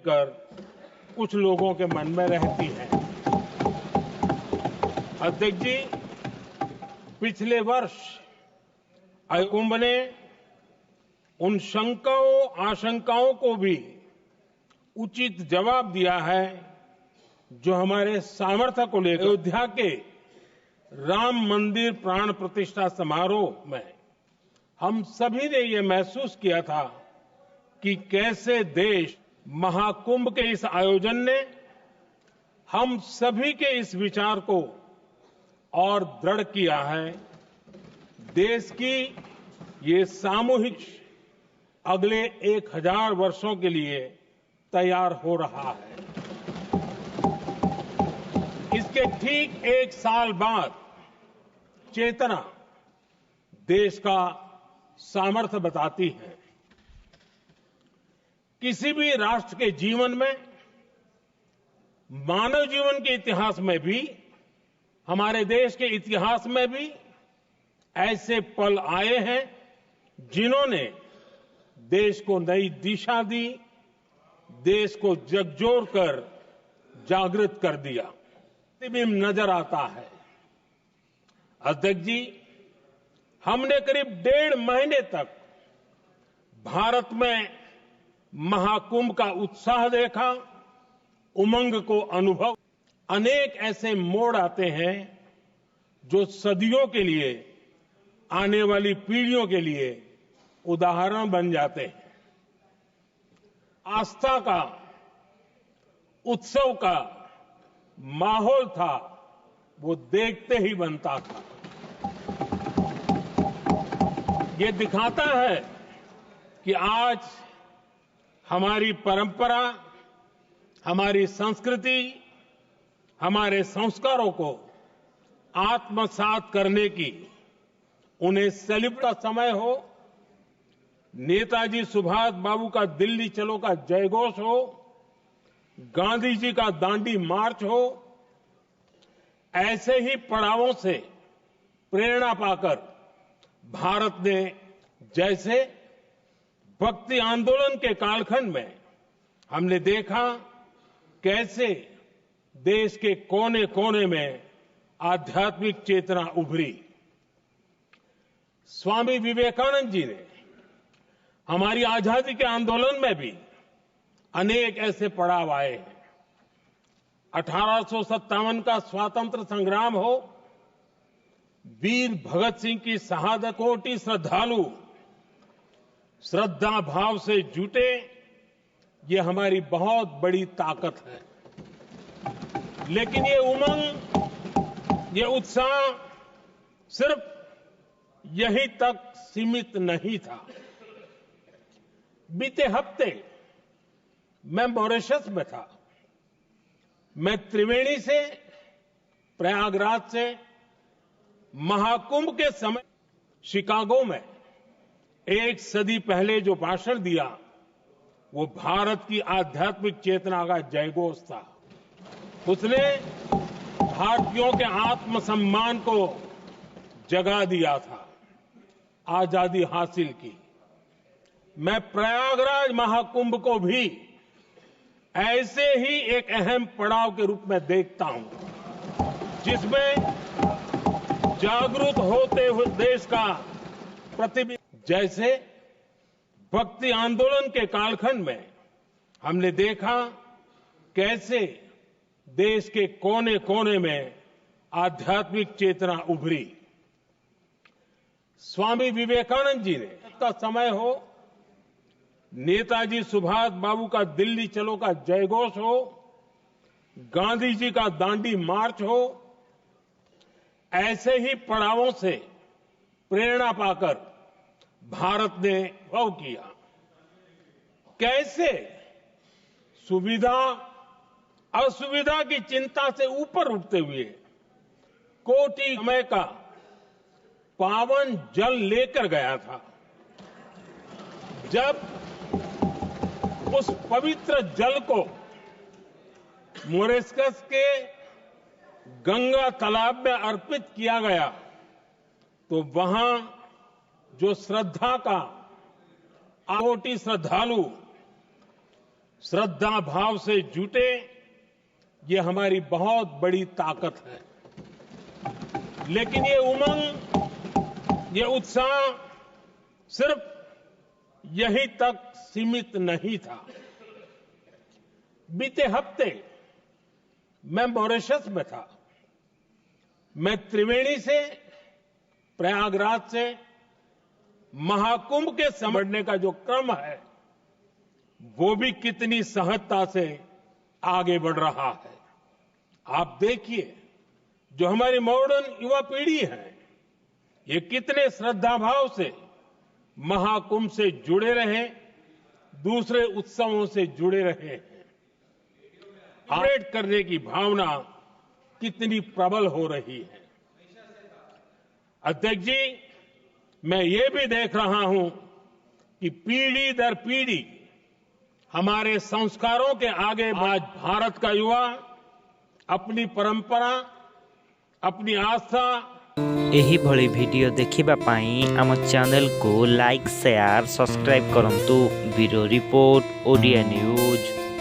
कर कुछ लोगों के मन में रहती है। अध्यक्ष जी, पिछले वर्ष कुंभ ने उन शंकाओं आशंकाओं को भी उचित जवाब दिया है जो हमारे सामर्थ्य को लेकर अयोध्या के राम मंदिर प्राण प्रतिष्ठा समारोह में हम सभी ने ये महसूस किया था कि कैसे देश महाकुंभ के इस आयोजन ने हम सभी के इस विचार को और दृढ़ किया है। देश की ये सामूहिक अगले 1000 वर्षों के लिए तैयार हो रहा है। इसके ठीक 1 साल बाद चेतना देश का सामर्थ्य बताती है। किसी भी राष्ट्र के जीवन में, मानव जीवन के इतिहास में भी, हमारे देश के इतिहास में भी ऐसे पल आए हैं जिन्होंने देश को नई दिशा दी, देश को झकझोर कर जागृत कर दिया। प्रतिबिंब नजर आता है। अध्यक्ष जी, हमने करीब 1.5 महीने तक भारत में महाकुंभ का उत्साह देखा, उमंग को अनुभव। अनेक ऐसे मोड़ आते हैं जो सदियों के लिए, आने वाली पीढ़ियों के लिए उदाहरण बन जाते हैं। आस्था का, उत्सव का माहौल था, वो देखते ही बनता था। ये दिखाता है कि आज हमारी परंपरा, हमारी संस्कृति, हमारे संस्कारों को आत्मसात करने की, उन्हें सेलिब्रेट का समय हो, नेताजी सुभाष बाबू का दिल्ली चलो का जयघोष हो, गांधी जी का दांडी मार्च हो, ऐसे ही पड़ावों से प्रेरणा पाकर भारत ने, जैसे भक्ति आंदोलन के कालखंड में हमने देखा कैसे देश के कोने कोने में आध्यात्मिक चेतना उभरी। स्वामी विवेकानंद जी ने हमारी आजादी के आंदोलन में भी अनेक ऐसे पड़ाव आए हैं। 1857 का स्वातंत्र संग्राम हो, वीर भगत सिंह की शहादत, कोटि श्रद्धालु श्रद्धा भाव से जुटे, ये हमारी बहुत बड़ी ताकत है। लेकिन ये उमंग, ये उत्साह सिर्फ यहीं तक सीमित नहीं था। बीते हफ्ते मैं मॉरिशस में था। मैं त्रिवेणी से, प्रयागराज से महाकुंभ के समय शिकागो में 1 सदी पहले जो भाषण दिया, वो भारत की आध्यात्मिक चेतना का जयघोष था। उसने भारतीयों के आत्मसम्मान को जगा दिया था, आजादी हासिल की। मैं प्रयागराज महाकुंभ को भी ऐसे ही एक अहम पड़ाव के रूप में देखता हूं, जिसमें जागरूक होते हुए देश का प्रतिबिंब। जैसे भक्ति आंदोलन के कालखंड में हमने देखा कैसे देश के कोने कोने में आध्यात्मिक चेतना उभरी। स्वामी विवेकानंद जी ने का समय हो, नेताजी सुभाष बाबू का दिल्ली चलो का जयघोष हो, गांधी जी का दांडी मार्च हो, ऐसे ही पड़ावों से प्रेरणा पाकर भारत ने अनुभव किया कैसे सुविधा असुविधा की चिंता से ऊपर उठते हुए कोटि समय का पावन जल लेकर गया था। जब उस पवित्र जल को मॉरिशस के गंगा तालाब में अर्पित किया गया, तो वहां जो श्रद्धा का कोटि श्रद्धालु श्रद्धा भाव से जुटे, ये हमारी बहुत बड़ी ताकत है। लेकिन ये उमंग, ये उत्साह सिर्फ यहीं तक सीमित नहीं था। बीते हफ्ते मैं मॉरिशस में था। मैं त्रिवेणी से, प्रयागराज से महाकुंभ के समझने का जो क्रम है, वो भी कितनी सहजता से आगे बढ़ रहा है। आप देखिए, जो हमारी मॉडर्न युवा पीढ़ी है, ये कितने श्रद्धा भाव से महाकुंभ से जुड़े रहे, दूसरे उत्सवों से जुड़े रहे हैं। ऑपरेट करने की भावना कितनी प्रबल हो रही है। अध्यक्ष जी, मैं ये भी देख रहा हूं कि पीढ़ी दर पीढ़ी हमारे संस्कारों के आगे आज भारत का युवा अपनी परंपरा, अपनी आस्था। एही भली वीडियो देखिबा पाई आम चैनल को लाइक, शेयर, सब्सक्राइब करंतु। Bureau report, Odia news.